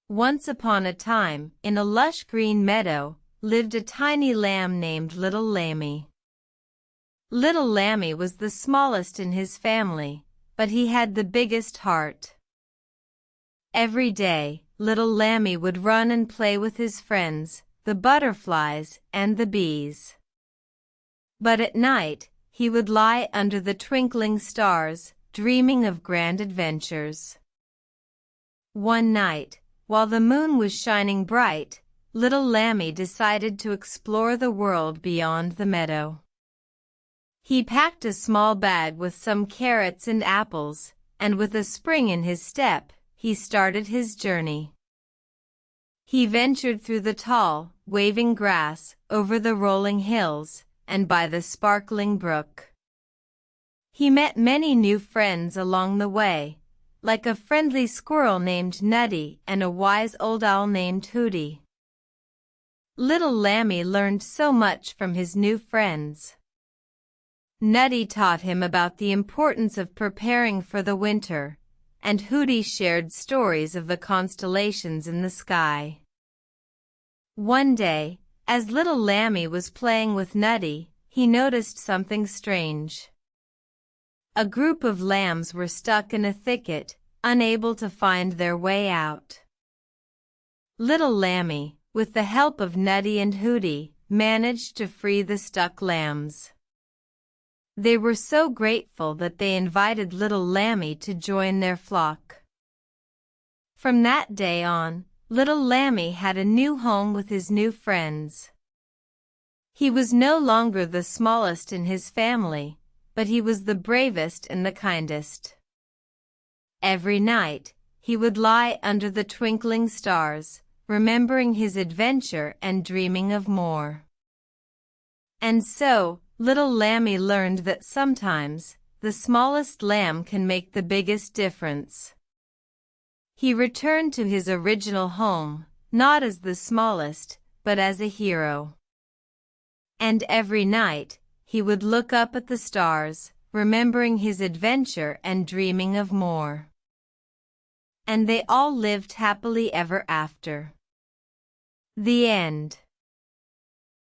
Once upon a time, in a lush green meadow, lived a tiny lamb named Little Lamby. Little Lamby was the smallest in his family, but he had the biggest heart. Every day, Little Lamby would run and play with his friends, the butterflies and the bees. But at night, he would lie under the twinkling stars, dreaming of grand adventures. One night, while the moon was shining bright, Little Lamby decided to explore the world beyond the meadow. He packed a small bag with some carrots and apples, and with a spring in his step, he started his journey. He ventured through the tall, waving grass, over the rolling hills, and by the sparkling brook. He met many new friends along the way, like a friendly squirrel named Nutty and a wise old owl named Hooty. Little Lamby learned so much from his new friends. Nutty taught him about the importance of preparing for the winter, and Hooty shared stories of the constellations in the sky. One day, as Little Lamby was playing with Nutty, he noticed something strange. A group of lambs were stuck in a thicket, unable to find their way out. Little Lamby, with the help of Nutty and Hooty, managed to free the stuck lambs. They were so grateful that they invited Little Lamby to join their flock. From that day on, Little Lamby had a new home with his new friends. He was no longer the smallest in his family, but he was the bravest and the kindest. Every night, he would lie under the twinkling stars, remembering his adventure and dreaming of more. And so, Little Lamby learned that sometimes, the smallest lamb can make the biggest difference. He returned to his original home, not as the smallest, but as a hero. And every night, he would look up at the stars, remembering his adventure and dreaming of more. And they all lived happily ever after. The end.